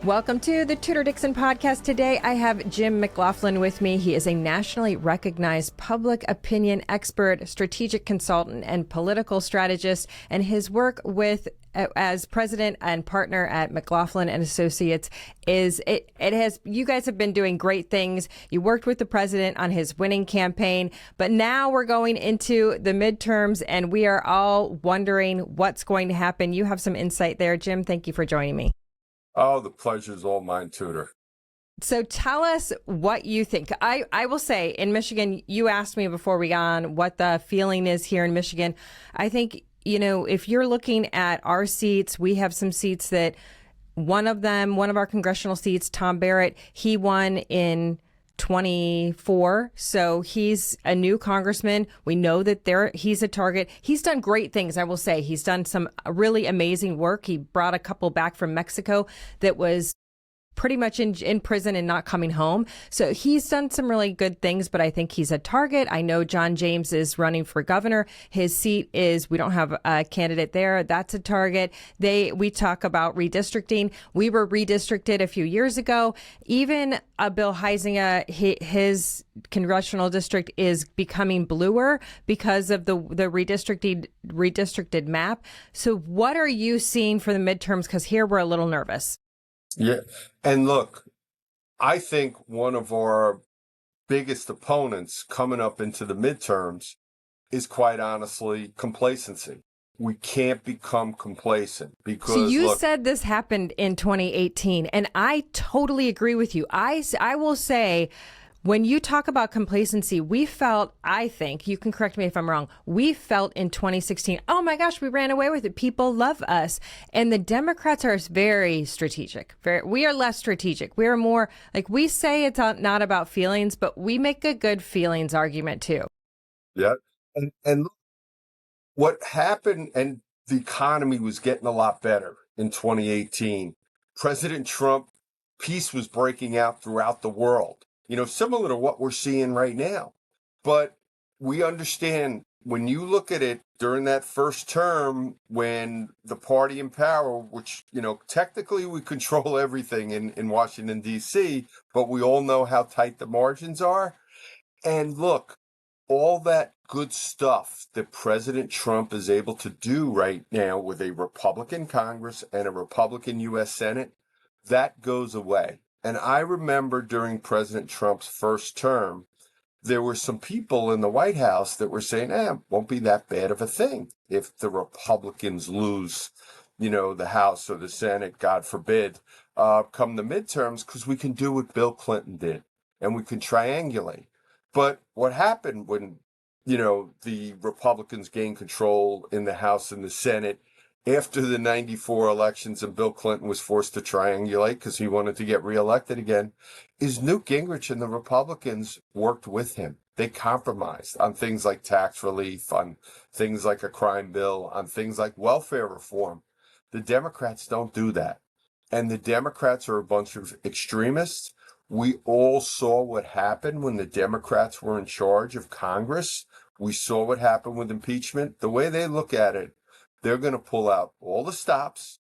Welcome to the Tudor Dixon Podcast. Today, I have Jim McLaughlin with me. He is a nationally recognized public opinion expert, strategic consultant, and political strategist. And his work as president and partner at McLaughlin and Associates you guys have been doing great things. You worked with the president on his winning campaign, but now we're going into the midterms and we are all wondering what's going to happen. You have some insight there. Jim, thank you for joining me. Oh, the pleasure's all mine, Tudor. So tell us what you think. I will say in Michigan, you asked me before we got on what the feeling is here in Michigan. I think, if you're looking at our seats, we have some seats that one of our congressional seats, Tom Barrett, he won in 24. So he's a new congressman. We know that he's a target. He's done great things. I will say he's done some really amazing work. He brought a couple back from Mexico that was pretty much in prison and not coming home. So he's done some really good things, but I think he's a target. I know John James is running for governor. His seat we don't have a candidate there. That's a target. We talk about redistricting. We were redistricted a few years ago. Even Bill Huizenga, his congressional district is becoming bluer because of the redistricted map. So what are you seeing for the midterms? Because here we're a little nervous. Yeah. And look, I think one of our biggest opponents coming up into the midterms is quite honestly complacency. We can't become complacent because so you said this happened in 2018, and I totally agree with you. I will say, when you talk about complacency, we felt, I think, you can correct me if I'm wrong, we felt in 2016, oh my gosh, we ran away with it. People love us. And the Democrats are very strategic. We are less strategic. We are more, like we say it's not about feelings, but we make a good feelings argument too. Yeah. And what happened, and the economy was getting a lot better in 2018. President Trump, peace was breaking out throughout the world. Similar to what we're seeing right now. But we understand when you look at it during that first term, when the party in power, which, technically we control everything in Washington, D.C., but we all know how tight the margins are. And look, all that good stuff that President Trump is able to do right now with a Republican Congress and a Republican U.S. Senate, that goes away. And I remember during President Trump's first term, there were some people in the White House that were saying, it won't be that bad of a thing if the Republicans lose, the House or the Senate, God forbid, come the midterms, because we can do what Bill Clinton did and we can triangulate. But what happened when, the Republicans gained control in the House and the Senate after the 94 elections and Bill Clinton was forced to triangulate because he wanted to get reelected again, is Newt Gingrich and the Republicans worked with him. They compromised on things like tax relief, on things like a crime bill, on things like welfare reform. The Democrats don't do that. And the Democrats are a bunch of extremists. We all saw what happened when the Democrats were in charge of Congress. We saw what happened with impeachment. The way they look at it, they're going to pull out all the stops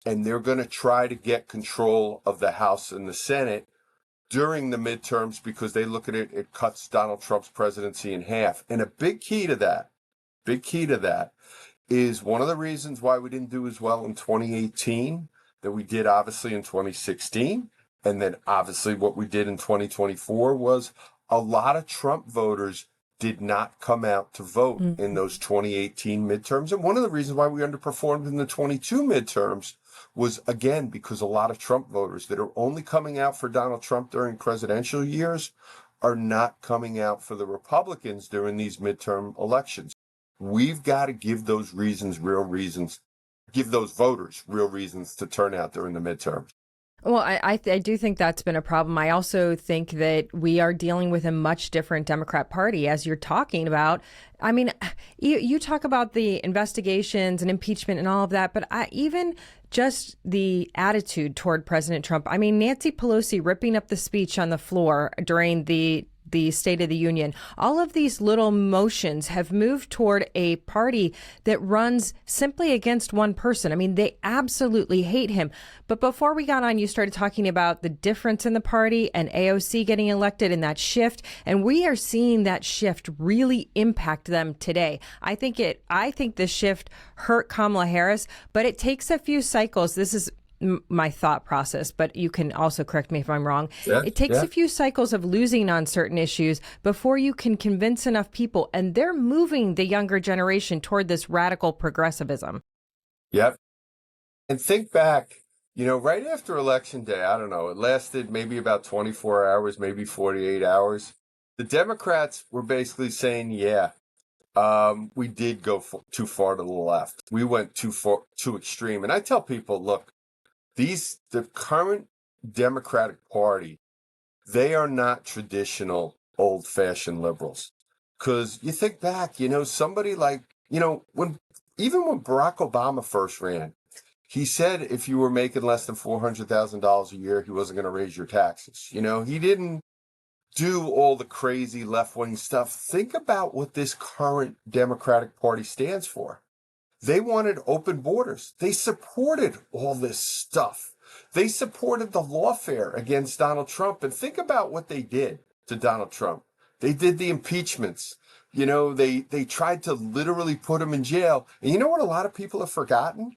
and they're going to try to get control of the House and the Senate during the midterms because they look at it, it cuts Donald Trump's presidency in half. And a big key to that is one of the reasons why we didn't do as well in 2018 that we did obviously in 2016. And then obviously what we did in 2024 was a lot of Trump voters did not come out to vote in those 2018 midterms. And one of the reasons why we underperformed in the 22 midterms was, again, because a lot of Trump voters that are only coming out for Donald Trump during presidential years are not coming out for the Republicans during these midterm elections. We've got to give those give those voters real reasons to turn out during the midterms. Well, I do think that's been a problem. I also think that we are dealing with a much different Democrat Party, as you're talking about. I mean, you talk about the investigations and impeachment and all of that, but even just the attitude toward President Trump. I mean, Nancy Pelosi ripping up the speech on the floor during the State of the Union. All of these little motions have moved toward a party that runs simply against one person. I mean, they absolutely hate him. But before we got on, you started talking about the difference in the party and AOC getting elected and that shift. And we are seeing that shift really impact them today. I think the shift hurt Kamala Harris, but it takes a few cycles. This is my thought process, but you can also correct me if I'm wrong. It takes a few cycles of losing on certain issues before you can convince enough people. And they're moving the younger generation toward this radical progressivism. Yep. And think back, right after Election Day, I don't know, it lasted maybe about 24 hours, maybe 48 hours. The Democrats were basically saying, we did go too far to the left. We went too extreme. And I tell people, look, the current Democratic Party, they are not traditional old-fashioned liberals. Because you think back, somebody like, when Barack Obama first ran, he said if you were making less than $400,000 a year, he wasn't going to raise your taxes. He didn't do all the crazy left-wing stuff. Think about what this current Democratic Party stands for. They wanted open borders. They supported all this stuff. They supported the lawfare against Donald Trump. And think about what they did to Donald Trump. They did the impeachments. They tried to literally put him in jail. And you know what a lot of people have forgotten?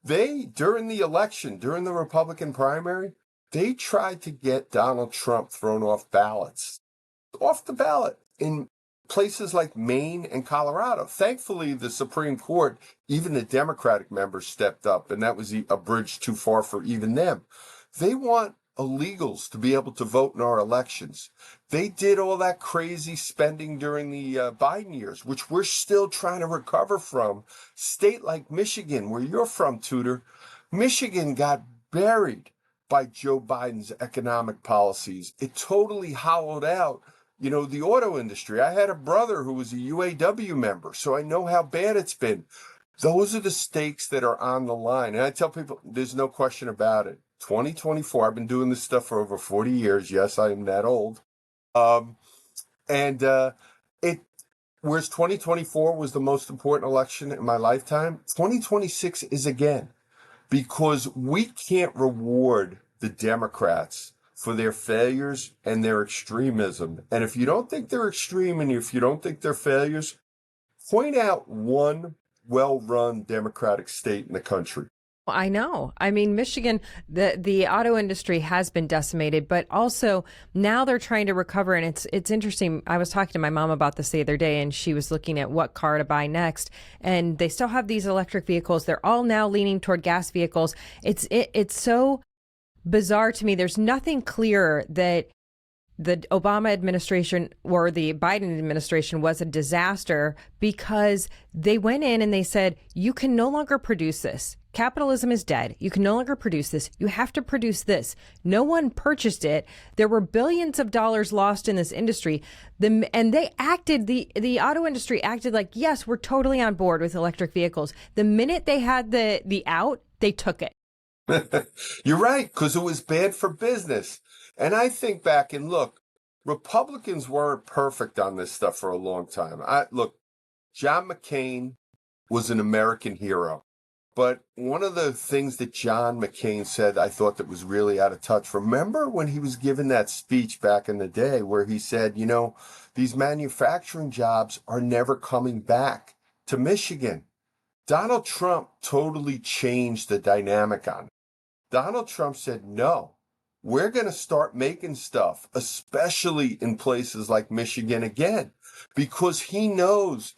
During the election, during the Republican primary, they tried to get Donald Trump thrown off the ballot in places like Maine and Colorado. Thankfully, the Supreme Court, even the Democratic members stepped up, and that was a bridge too far for even them. They want illegals to be able to vote in our elections. They did all that crazy spending during the Biden years, which we're still trying to recover from. State like Michigan, where you're from, Tudor, Michigan got buried by Joe Biden's economic policies. It totally hollowed out the auto industry. I had a brother who was a UAW member, so I know how bad it's been. Those are the stakes that are on the line. And I tell people, there's no question about it. 2024, I've been doing this stuff for over 40 years. Yes, I am that old. Whereas 2024 was the most important election in my lifetime, 2026 is again, because we can't reward the Democrats for their failures and their extremism. And if you don't think they're extreme and if you don't think they're failures, point out one well-run Democratic state in the country. I know. I mean, Michigan, the auto industry has been decimated, but also now they're trying to recover. And it's interesting. I was talking to my mom about this the other day, and she was looking at what car to buy next. And they still have these electric vehicles. They're all now leaning toward gas vehicles. It's so bizarre to me. There's nothing clearer that the Obama administration or the Biden administration was a disaster because they went in and they said, you can no longer produce this. Capitalism is dead. You can no longer produce this. You have to produce this. No one purchased it. There were billions of dollars lost in this industry. And they acted, the auto industry acted like, yes, we're totally on board with electric vehicles. The minute they had the out, they took it. You're right, because it was bad for business. And I think back and look, Republicans weren't perfect on this stuff for a long time. John McCain was an American hero. But one of the things that John McCain said, I thought that was really out of touch. Remember when he was giving that speech back in the day where he said, these manufacturing jobs are never coming back to Michigan. Donald Trump totally changed the dynamic on it. Donald Trump said, no, we're going to start making stuff, especially in places like Michigan again, because he knows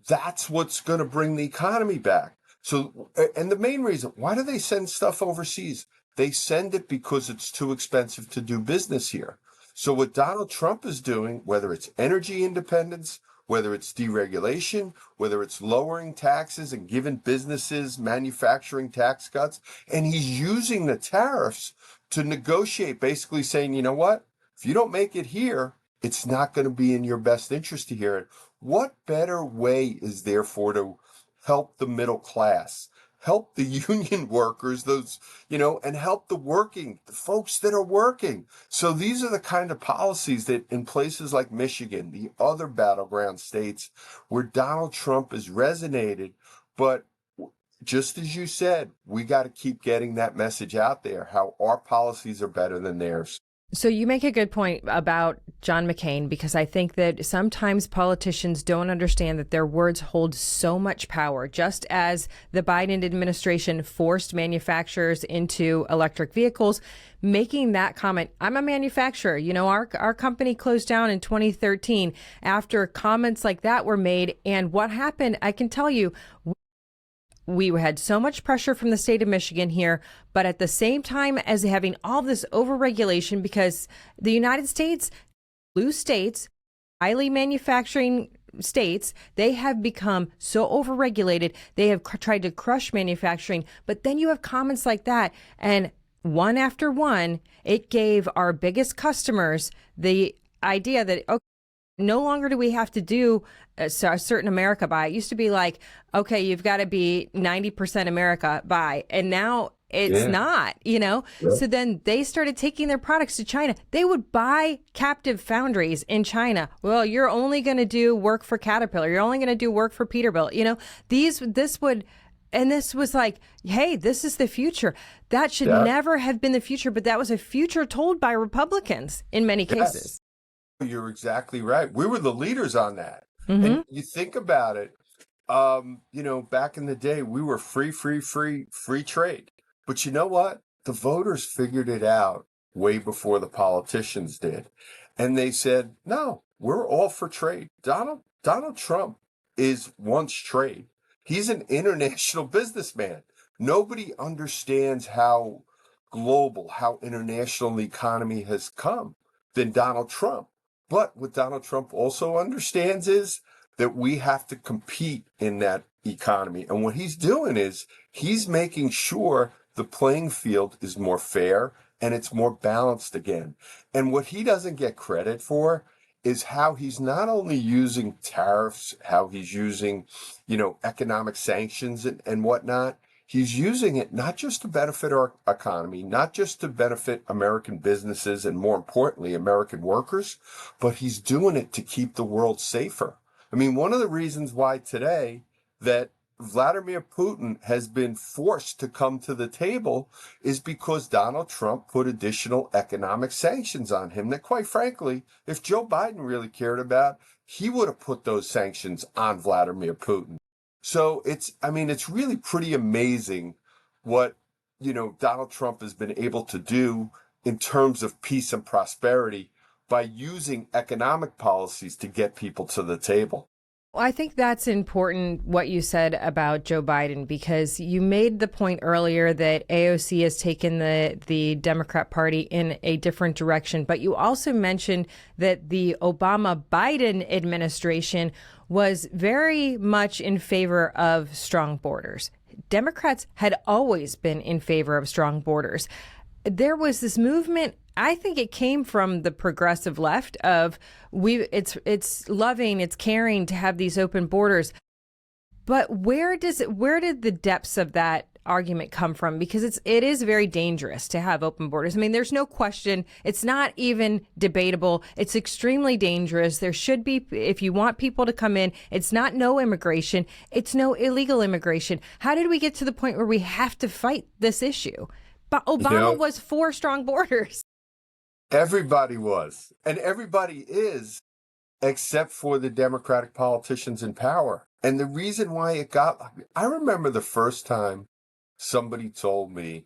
that's what's going to bring the economy back. So, and the main reason, why do they send stuff overseas? They send it because it's too expensive to do business here. So what Donald Trump is doing, whether it's energy independence, whether it's deregulation, whether it's lowering taxes and giving businesses manufacturing tax cuts, and he's using the tariffs to negotiate, basically saying, you know what, if you don't make it here, it's not going to be in your best interest to hear it. What better way is there to help the middle class, help the union workers, those, and help the folks that are working. So these are the kind of policies that in places like Michigan, the other battleground states where Donald Trump has resonated. But just as you said, we got to keep getting that message out there, how our policies are better than theirs. So you make a good point about John McCain, because I think that sometimes politicians don't understand that their words hold so much power. Just as the Biden administration forced manufacturers into electric vehicles, making that comment, I'm a manufacturer. Our company closed down in 2013 after comments like that were made. And what happened, I can tell you, we had so much pressure from the state of Michigan here, but at the same time as having all this overregulation, because the United States, blue states, highly manufacturing states, they have become so overregulated. They have tried to crush manufacturing. But then you have comments like that, and one after one, it gave our biggest customers the idea that, okay, no longer do we have to do a certain America buy. It used to be like, okay, you've got to be 90% America buy. And now it's not, Yeah. So then they started taking their products to China. They would buy captive foundries in China. Well, you're only going to do work for Caterpillar. You're only going to do work for Peterbilt. And this was like, hey, this is the future. That should never have been the future, but that was a future told by Republicans in many cases. You're exactly right. We were the leaders on that. Mm-hmm. And you think about it, back in the day, we were free trade. But you know what? The voters figured it out way before the politicians did. And they said, no, we're all for trade. Donald Trump wants trade. He's an international businessman. Nobody understands how global, how international the economy has come than Donald Trump. But what Donald Trump also understands is that we have to compete in that economy. And what he's doing is he's making sure the playing field is more fair and it's more balanced again. And what he doesn't get credit for is how he's not only using tariffs, how he's using, economic sanctions and whatnot. He's using it not just to benefit our economy, not just to benefit American businesses and, more importantly, American workers, but he's doing it to keep the world safer. I mean, one of the reasons why today that Vladimir Putin has been forced to come to the table is because Donald Trump put additional economic sanctions on him that, quite frankly, if Joe Biden really cared about, he would have put those sanctions on Vladimir Putin. So it's really pretty amazing what, Donald Trump has been able to do in terms of peace and prosperity by using economic policies to get people to the table. Well, I think that's important, what you said about Joe Biden, because you made the point earlier that AOC has taken the Democrat Party in a different direction. But you also mentioned that the Obama-Biden administration was very much in favor of strong borders. Democrats had always been in favor of strong borders. There was this movement, I think it came from the progressive left of it's loving, it's caring to have these open borders. But where did the depths of that argument come from? Because it is very dangerous to have open borders. I mean, there's no question. It's not even debatable. It's extremely dangerous. There should be, if you want people to come in, it's not no immigration. It's no illegal immigration. How did we get to the point where we have to fight this issue? But Obama was for strong borders. Everybody was, and everybody is, except for the Democratic politicians in power. And the reason why I remember the first time somebody told me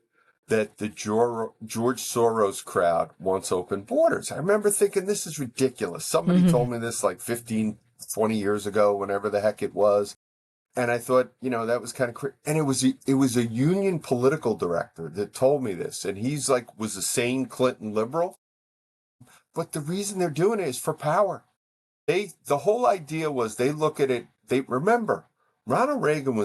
that the George Soros crowd wants open borders. I remember thinking, this is ridiculous. Somebody told me this like 15, 20 years ago, whenever the heck it was. And I thought, that was kind of crazy. And it was a union political director that told me this. And he's was a sane Clinton liberal. But the reason they're doing it is for power. The whole idea was they look at it. Remember, Ronald Reagan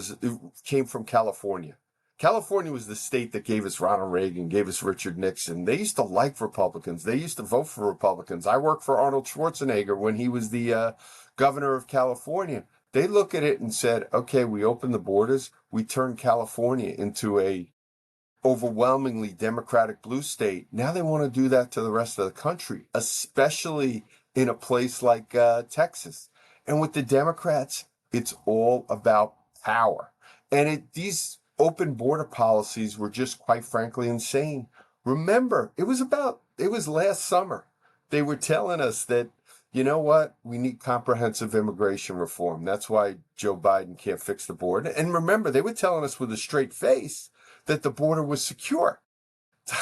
came from California. California was the state that gave us Ronald Reagan, gave us Richard Nixon. They used to like Republicans. They used to vote for Republicans. I worked for Arnold Schwarzenegger when he was the governor of California. They look at it and said, okay, we opened the borders. We turned California into a overwhelmingly Democratic blue state. Now they want to do that to the rest of the country, especially in a place like Texas. And with the Democrats, it's all about power. And these open border policies were just, quite frankly, insane. Remember, it was last summer. They were telling us that, you know what, we need comprehensive immigration reform. That's why Joe Biden can't fix the border. And remember, they were telling us with a straight face that the border was secure.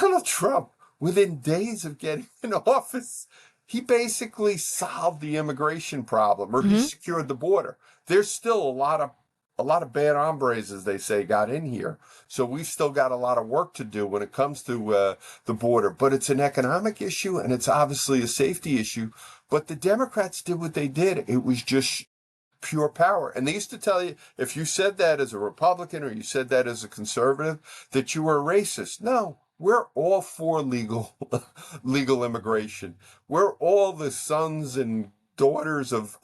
Donald Trump, within days of getting in office, he basically solved the immigration problem, or he secured the border. There's still a lot of bad hombres, as they say, got in here. So we've still got a lot of work to do when it comes to the border. But it's an economic issue, and it's obviously a safety issue. But the Democrats did what they did. It was just pure power. And they used to tell you, if you said that as a Republican or you said that as a conservative, that you were a racist. No, we're all for legal immigration. We're all the sons and daughters of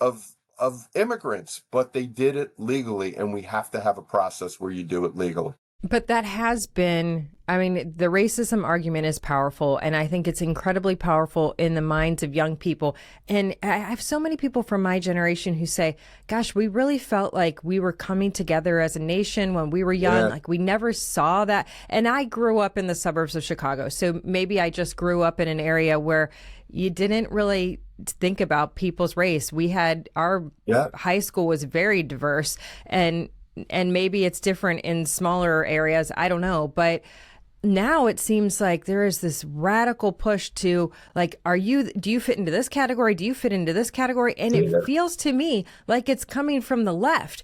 immigrants, but they did it legally, and we have to have a process where you do it legally. But that has been, I mean, the racism argument is powerful, and I think it's incredibly powerful in the minds of young people. And I have so many people from my generation who say, gosh, we really felt like we were coming together as a nation when we were young. Like we never saw that. And I grew up in the suburbs of Chicago. So maybe I just grew up in an area where you didn't really think about people's race. We had our high school was very diverse, and maybe it's different in smaller areas. I don't know. But now it seems like there is this radical push to like, do you fit into this category? Do you fit into this category? And it feels to me like it's coming from the left.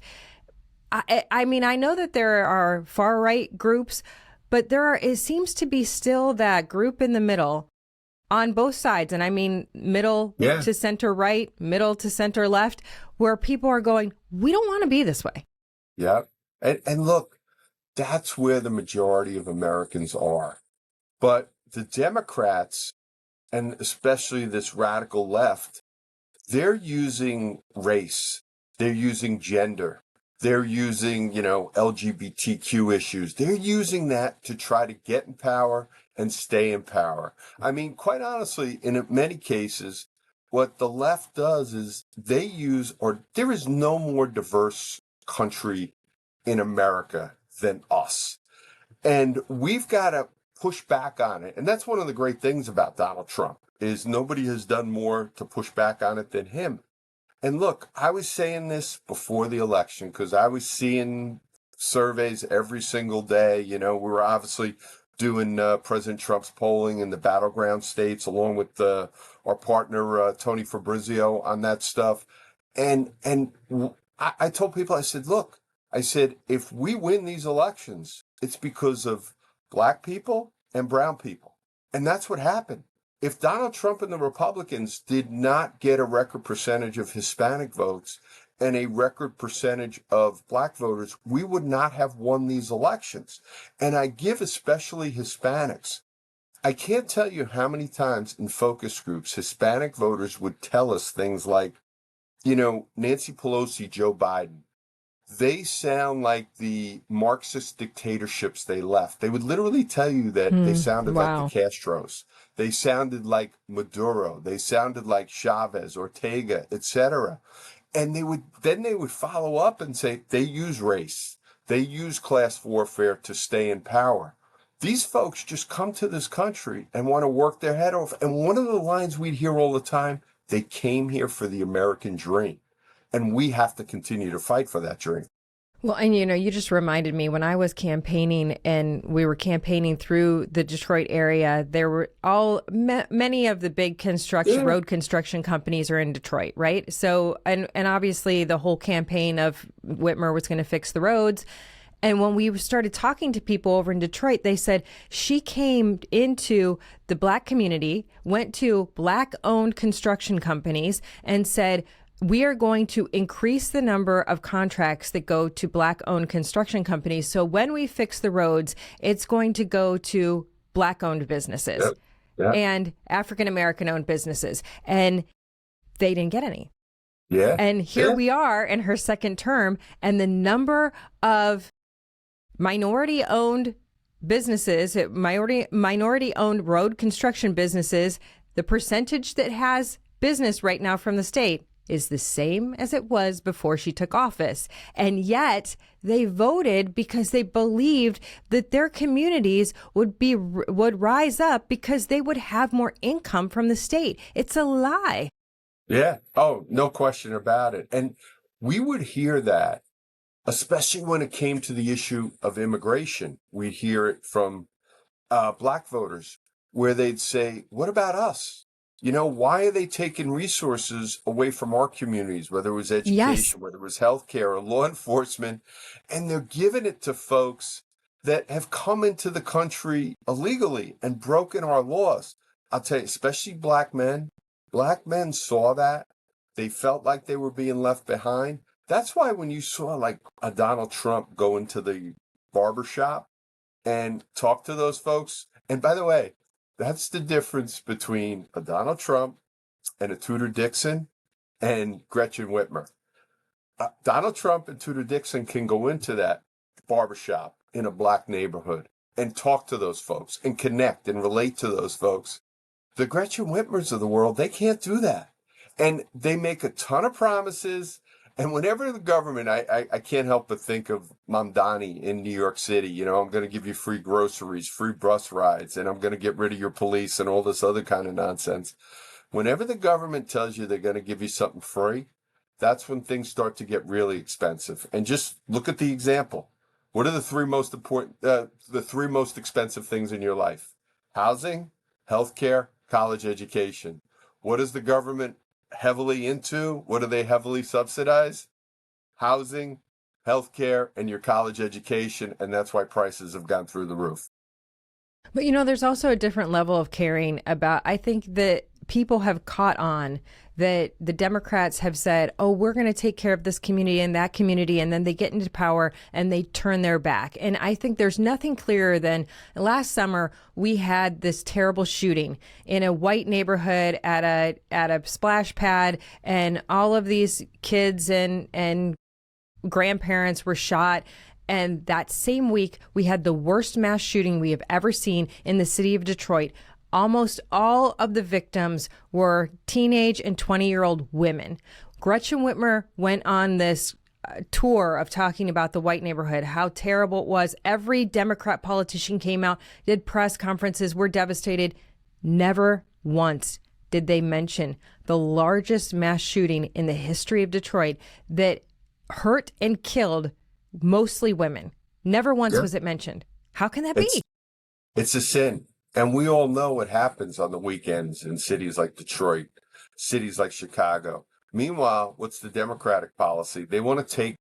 I mean, I know that there are far right groups, but it seems to be still that group in the middle on both sides. And I mean, middle to center right, middle to center left, where people are going, we don't want to be this way. Yeah. And look, that's where the majority of Americans are. But the Democrats, and especially this radical left, they're using race. They're using gender. They're using, LGBTQ issues. They're using that to try to get in power and stay in power. I mean, quite honestly, in many cases, what the left does is there is no more diverse country in America than us. And we've got to push back on it. And that's one of the great things about Donald Trump is nobody has done more to push back on it than him. And look, I was saying this before the election because I was seeing surveys every single day. We were obviously doing President Trump's polling in the battleground states along with our partner, Tony Fabrizio, on that stuff. And I told people, I said, look, if we win these elections, it's because of black people and brown people. And that's what happened. If Donald Trump and the Republicans did not get a record percentage of Hispanic votes and a record percentage of black voters, we would not have won these elections. And I give especially Hispanics. I can't tell you how many times in focus groups Hispanic voters would tell us things like, Nancy Pelosi, Joe Biden, they sound like the Marxist dictatorships they left. They would literally tell you that they sounded like the Castros. They sounded like Maduro. They sounded like Chavez, Ortega, etc. And they would follow up and say they use race. They use class warfare to stay in power. These folks just come to this country and want to work their head off. And one of the lines we'd hear all the time, they came here for the American dream. And we have to continue to fight for that dream. Well, and you just reminded me when I was campaigning and we were campaigning through the Detroit area, there were many of the big road construction companies are in Detroit, right? So, and obviously the whole campaign of Whitmer was going to fix the roads. And when we started talking to people over in Detroit, they said she came into the black community, went to black owned construction companies and said, we are going to increase the number of contracts that go to black-owned construction companies. So when we fix the roads, it's going to go to black-owned businesses and African-American-owned businesses. And they didn't get any. Yeah. And here Yeah. we are in her second term, and the number of minority-owned businesses, minority-owned road construction businesses, the percentage that has business right now from the state is the same as it was before she took office. And yet they voted because they believed that their communities would rise up because they would have more income from the state. It's a lie. Yeah. Oh, no question about it. And we would hear that, especially when it came to the issue of immigration. We'd hear it from black voters where they'd say, what about us? You know, why are they taking resources away from our communities, whether it was Yes. education, whether it was healthcare or law enforcement, and they're giving it to folks that have come into the country illegally and broken our laws. I'll tell you, especially black men. Black men saw that. They felt like they were being left behind. That's why when you saw like a Donald Trump go into the barbershop and talk to those folks, and by the way, that's the difference between a Donald Trump and a Tudor Dixon and Gretchen Whitmer. Donald Trump and Tudor Dixon can go into that barbershop in a black neighborhood and talk to those folks and connect and relate to those folks. The Gretchen Whitmers of the world, they can't do that. And they make a ton of promises. And whenever the government, I can't help but think of Mamdani in New York City. You know, I'm going to give you free groceries, free bus rides, and I'm going to get rid of your police and all this other kind of nonsense. Whenever the government tells you they're going to give you something free, that's when things start to get really expensive. And just look at the example. What are the three most expensive things in your life? Housing, healthcare, college education. What is the government heavily into? What do they heavily subsidize? Housing, healthcare, and your college education. And that's why prices have gone through the roof. But you know, there's also a different level of caring about, I think that people have caught on that the Democrats have said, oh, we're going to take care of this community and that community. And then they get into power and they turn their back. And I think there's nothing clearer than last summer, we had this terrible shooting in a white neighborhood at a splash pad. And all of these kids and grandparents were shot. And that same week, we had the worst mass shooting we have ever seen in the city of Detroit. Almost all of the victims were teenage and 20-year-old women. Gretchen Whitmer went on this tour of talking about the white neighborhood, how terrible it was. Every Democrat politician came out, did press conferences, were devastated. Never once did they mention the largest mass shooting in the history of Detroit that hurt and killed mostly women. Never once was it mentioned. How can that be? It's a sin. And we all know what happens on the weekends in cities like Detroit, cities like Chicago. Meanwhile, what's the Democratic policy? They want to take,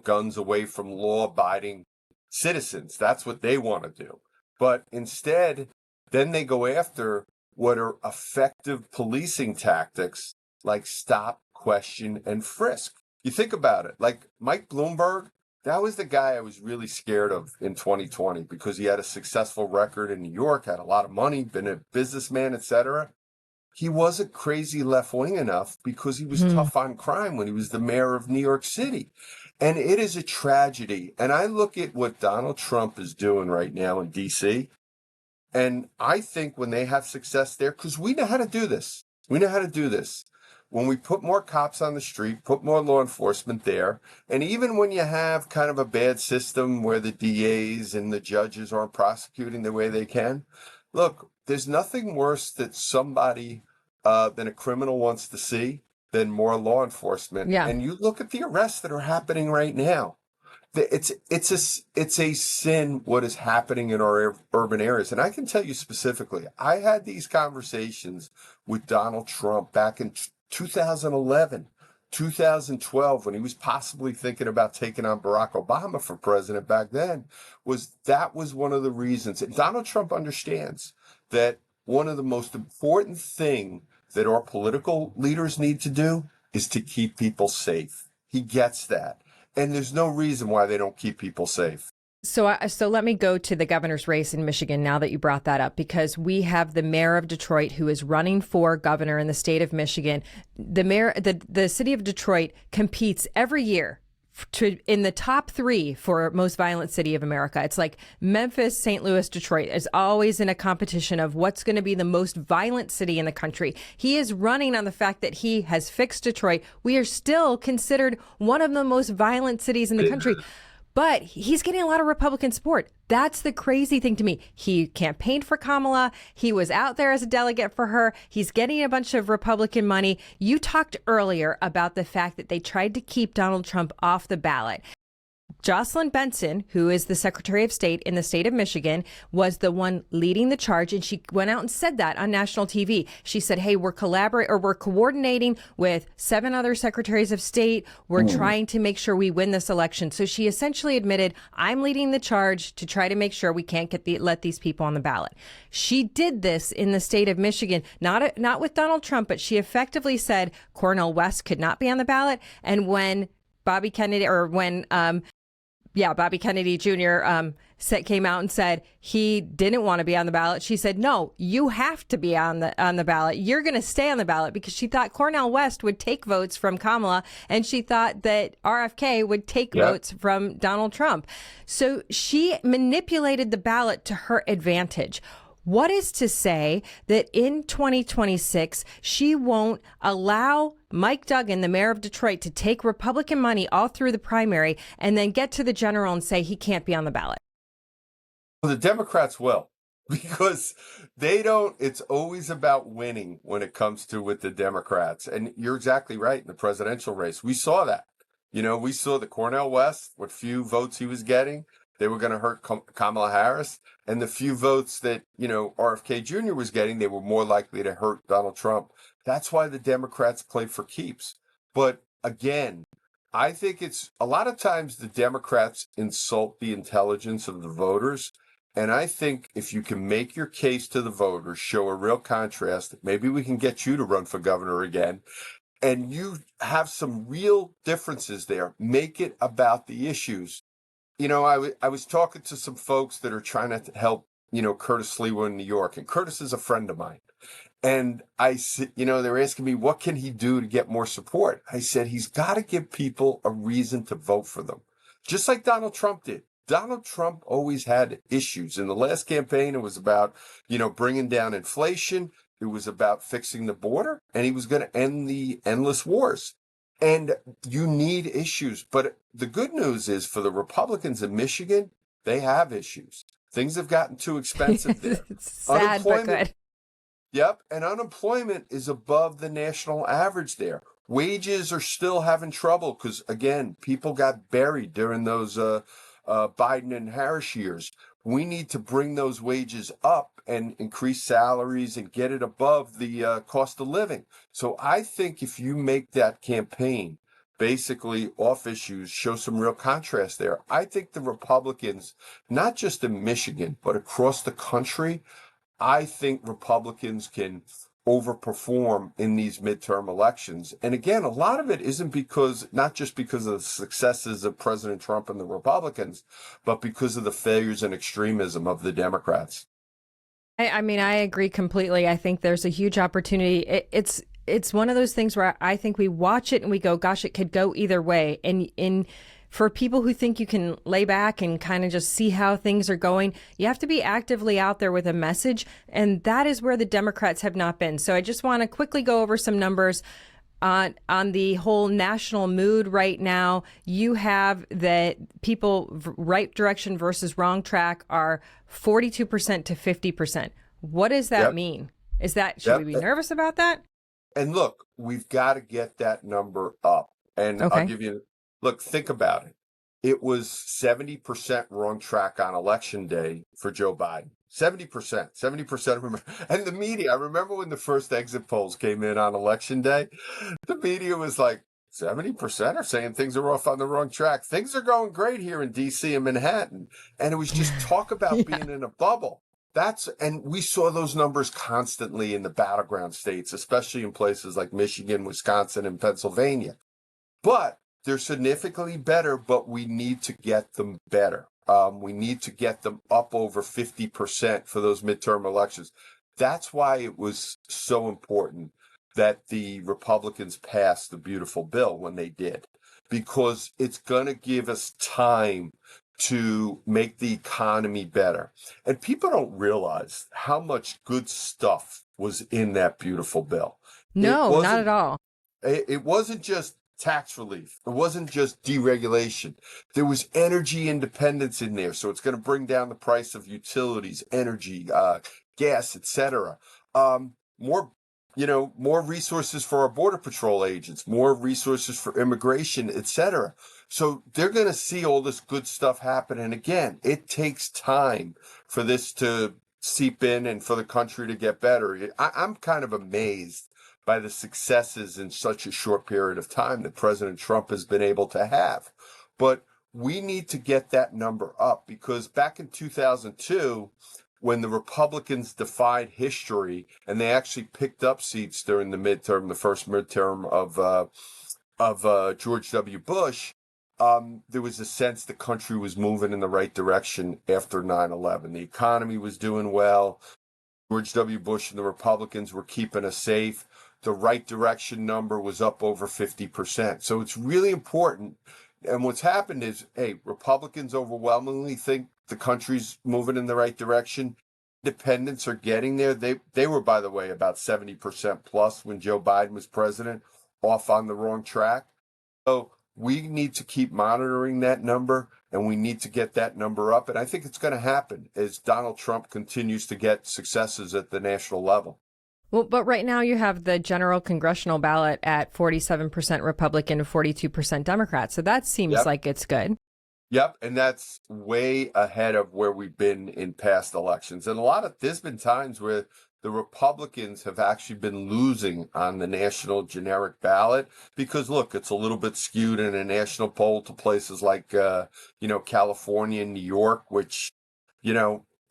guns away from law-abiding citizens. That's what they want to do. But instead, then they go after what are effective policing tactics like stop, question, and frisk. You think about it, like Mike Bloomberg, that was the guy I was really scared of in 2020 because he had a successful record in New York, had a lot of money, been a businessman, etc. He wasn't crazy left-wing enough because he was tough on crime when he was the mayor of New York City. And it is a tragedy. And I look at what Donald Trump is doing right now in D.C., and I think when they have success there, because we know how to do this. We know how to do this. When we put more cops on the street, put more law enforcement there, and even when you have kind of a bad system where the DAs and the judges aren't prosecuting the way they can, look, there's nothing worse that somebody than a criminal wants to see than more law enforcement. Yeah. And you look at the arrests that are happening right now. It's a sin what is happening in our urban areas. And I can tell you specifically, I had these conversations with Donald Trump back in 2011, 2012, when he was possibly thinking about taking on Barack Obama for president back then, that was one of the reasons. And Donald Trump understands that one of the most important thing that our political leaders need to do is to keep people safe. He gets that. And there's no reason why they don't keep people safe. So let me go to the governor's race in Michigan now that you brought that up, because we have the mayor of Detroit who is running for governor in the state of Michigan. The city of Detroit competes every year in the top 3 for most violent city of America. It's like Memphis, St. Louis, Detroit is always in a competition of what's going to be the most violent city in the country. He is running on the fact that he has fixed Detroit. We are still considered one of the most violent cities in the country. But he's getting a lot of Republican support. That's the crazy thing to me. He campaigned for Kamala. He was out there as a delegate for her. He's getting a bunch of Republican money. You talked earlier about the fact that they tried to keep Donald Trump off the ballot. Jocelyn Benson, who is the Secretary of State in the state of Michigan, was the one leading the charge, and she went out and said that on national TV. She said, "Hey, we're coordinating with 7 other secretaries of state. We're trying to make sure we win this election." So she essentially admitted, "I'm leading the charge to try to make sure we can't let these people on the ballot." She did this in the state of Michigan, not with Donald Trump, but she effectively said Cornel West could not be on the ballot. And when Bobby Kennedy Jr. Came out and said he didn't want to be on the ballot, she said, "No, you have to be on the ballot. You're going to stay on the ballot," because she thought Cornel West would take votes from Kamala, and she thought that RFK would take votes from Donald Trump. So she manipulated the ballot to her advantage. What is to say that in 2026, she won't allow Mike Duggan, the mayor of Detroit, to take Republican money all through the primary and then get to the general and say he can't be on the ballot? Well, the Democrats will, because they don't, it's always about winning when it comes to with the Democrats. And you're exactly right. In the presidential race, we saw that. We saw the Cornel West, what few votes he was getting, they were going to hurt Kamala Harris. And the few votes that, RFK Jr. was getting, they were more likely to hurt Donald Trump. That's why the Democrats play for keeps. But again, I think it's a lot of times the Democrats insult the intelligence of the voters. And I think if you can make your case to the voters, show a real contrast, maybe we can get you to run for governor again. And you have some real differences there. Make it about the issues. I was talking to some folks that are trying to help, Curtis Lewa in New York. And Curtis is a friend of mine. And I said, they're asking me, what can he do to get more support? I said, he's got to give people a reason to vote for them. Just like Donald Trump did. Donald Trump always had issues. In the last campaign, it was about, bringing down inflation. It was about fixing the border. And he was going to end the endless wars. And you need issues. But the good news is for the Republicans in Michigan, they have issues. Things have gotten too expensive there. It's sad, but good. Yep. And unemployment is above the national average there. Wages are still having trouble because, again, people got buried during those Biden and Harris years. We need to bring those wages up and increase salaries and get it above the cost of living. So I think if you make that campaign basically off issues, show some real contrast there, I think the Republicans, not just in Michigan, but across the country, I think Republicans can overperform in these midterm elections. And again, a lot of it isn't not just because of the successes of President Trump and the Republicans, but because of the failures and extremism of the Democrats. I mean, I agree completely. I think there's a huge opportunity. It's one of those things where I think we watch it and we go, gosh, it could go either way. And for people who think you can lay back and kind of just see how things are going, you have to be actively out there with a message. And that is where the Democrats have not been. So I just want to quickly go over some numbers on the whole national mood right now. You have that people right direction versus wrong track are 42% to 50%. What does that mean? Should we be nervous about that? And look, we've got to get that number up. And okay. I'll give you, look, think about it. It was 70% wrong track on election day for Joe Biden. 70%. And the media, I remember when the first exit polls came in on election day, the media was like, 70% are saying things are off on the wrong track. Things are going great here in D.C. and Manhattan. And it was just talk about being in a bubble. And we saw those numbers constantly in the battleground states, especially in places like Michigan, Wisconsin, and Pennsylvania. But they're significantly better, but we need to get them better. We need to get them up over 50% for those midterm elections. That's why it was so important that the Republicans passed the beautiful bill when they did, because it's going to give us time to make the economy better. And people don't realize how much good stuff was in that beautiful bill. No, not at all. It wasn't just tax relief. It wasn't just deregulation. There was energy independence in there. So it's going to bring down the price of utilities, energy, gas, etc. More, more resources for our border patrol agents, more resources for immigration, etc. So they're going to see all this good stuff happen. And again, it takes time for this to seep in and for the country to get better. I'm kind of amazed by the successes in such a short period of time that President Trump has been able to have. But we need to get that number up, because back in 2002, when the Republicans defied history and they actually picked up seats during the first midterm of George W. Bush, there was a sense the country was moving in the right direction after 9/11. The economy was doing well. George W. Bush and the Republicans were keeping us safe. The right direction number was up over 50%. So it's really important. And what's happened is, hey, Republicans overwhelmingly think the country's moving in the right direction. Independents are getting there. They were, by the way, about 70% plus when Joe Biden was president, off on the wrong track. So we need to keep monitoring that number, and we need to get that number up. And I think it's going to happen as Donald Trump continues to get successes at the national level. Well, but right now you have the general congressional ballot at 47% Republican, 42% Democrat. So that seems like it's good. Yep. And that's way ahead of where we've been in past elections. And there's been times where the Republicans have actually been losing on the national generic ballot because, look, it's a little bit skewed in a national poll to places like, California and New York, which,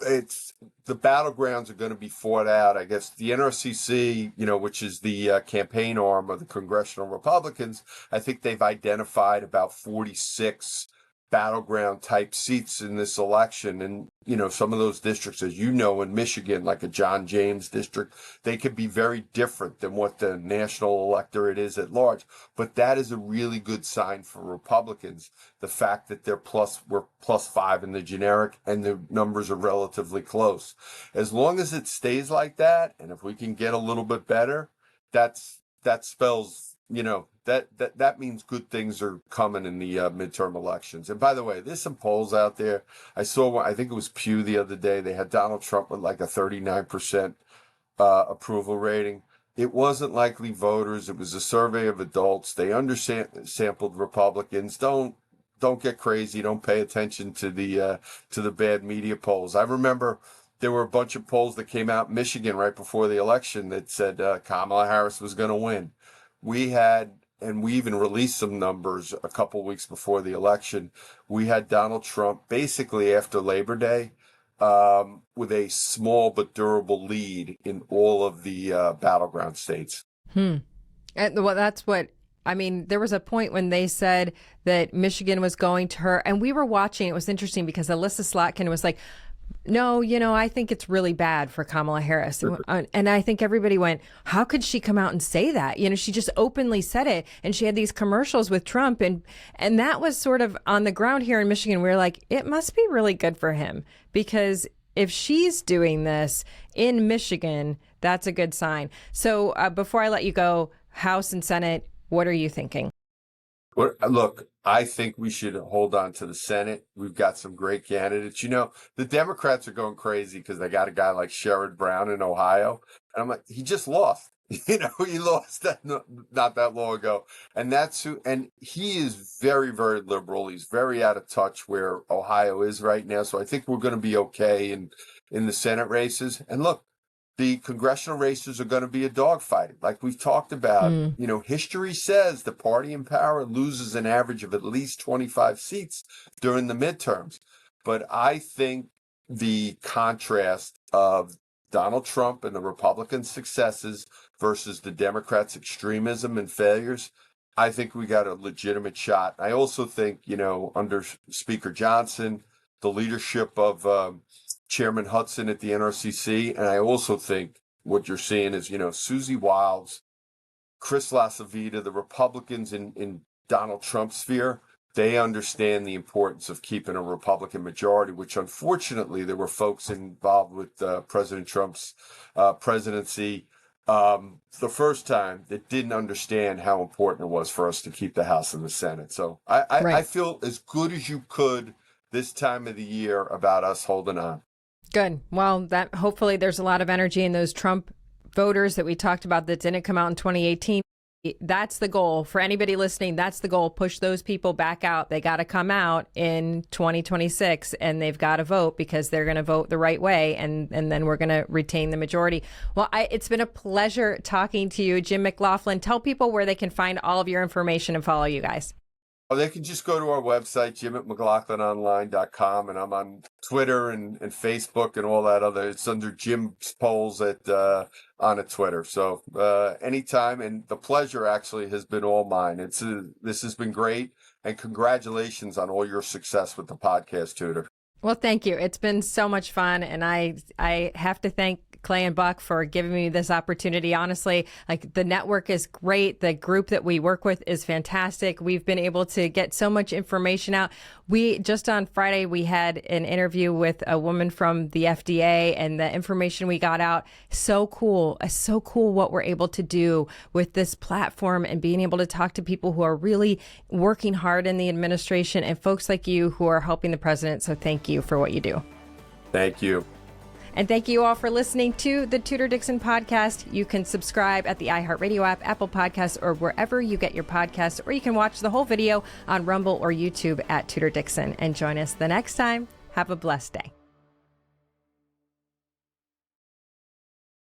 it's the battlegrounds are going to be fought out. I guess the NRCC, which is the campaign arm of the congressional Republicans, I think they've identified about 46 battleground type seats in this election. And, some of those districts, as you know, in Michigan, like a John James district, they could be very different than what the national electorate is at large. But that is a really good sign for Republicans. The fact that we're +5 in the generic and the numbers are relatively close. As long as it stays like that, and if we can get a little bit better, that spells, that means good things are coming in the midterm elections. And by the way, there's some polls out there. I saw one, I think it was Pew the other day. They had Donald Trump with like a 39% approval rating. It wasn't likely voters. It was a survey of adults. They undersampled Republicans. Don't get crazy. Don't pay attention to the bad media polls. I remember there were a bunch of polls that came out in Michigan right before the election that said Kamala Harris was going to win. And we even released some numbers a couple of weeks before the election. We had Donald Trump basically after Labor Day with a small but durable lead in all of the battleground states. And well, that's what I mean. There was a point when they said that Michigan was going to her, and we were watching. It was interesting because Alyssa Slatkin was like, no, I think it's really bad for Kamala Harris. And I think everybody went, how could she come out and say that? She just openly said it. And she had these commercials with Trump. And that was sort of on the ground here in Michigan. We were like, it must be really good for him, because if she's doing this in Michigan, that's a good sign. So before I let you go, House and Senate, what are you thinking? Look, I think we should hold on to the Senate. We've got some great candidates. The Democrats are going crazy because they got a guy like Sherrod Brown in Ohio. And I'm like, he just lost. He lost that not that long ago. And he is very, very liberal. He's very out of touch where Ohio is right now. So I think we're going to be okay in the Senate races. And look, the congressional races are going to be a dogfight. Like we've talked about, history says the party in power loses an average of at least 25 seats during the midterms. But I think the contrast of Donald Trump and the Republican successes versus the Democrats' extremism and failures, I think we got a legitimate shot. I also think, under Speaker Johnson, the leadership of Chairman Hudson at the NRCC. And I also think what you're seeing is, Susie Wiles, Chris LaCivita, the Republicans in Donald Trump's sphere, they understand the importance of keeping a Republican majority, which unfortunately there were folks involved with President Trump's presidency the first time that didn't understand how important it was for us to keep the House and the Senate. So I feel as good as you could this time of the year about us holding on. Good. Well, that hopefully there's a lot of energy in those Trump voters that we talked about that didn't come out in 2018. That's the goal for anybody listening. That's the goal. Push those people back out. They got to come out in 2026 and they've got to vote because they're going to vote the right way. And then we're going to retain the majority. Well, it's been a pleasure talking to you, Jim McLaughlin. Tell people where they can find all of your information and follow you guys. Oh, they can just go to our website, jim@mclaughlin.online.com, and I'm on Twitter and Facebook and all that other. It's under Jim's Polls on a Twitter. So anytime, and the pleasure actually has been all mine. This has been great, and congratulations on all your success with the podcast, Tudor. Well, thank you. It's been so much fun, and I have to thank Clay and Buck for giving me this opportunity. Honestly, the network is great. The group that we work with is fantastic. We've been able to get so much information out. We just on Friday, we had an interview with a woman from the FDA, and the information we got out, so cool. It's so cool what we're able to do with this platform and being able to talk to people who are really working hard in the administration and folks like you who are helping the president. So thank you for what you do. Thank you. And thank you all for listening to the Tudor Dixon Podcast. You can subscribe at the iHeartRadio app, Apple Podcasts, or wherever you get your podcasts, or you can watch the whole video on Rumble or YouTube at Tudor Dixon. And join us the next time. Have a blessed day.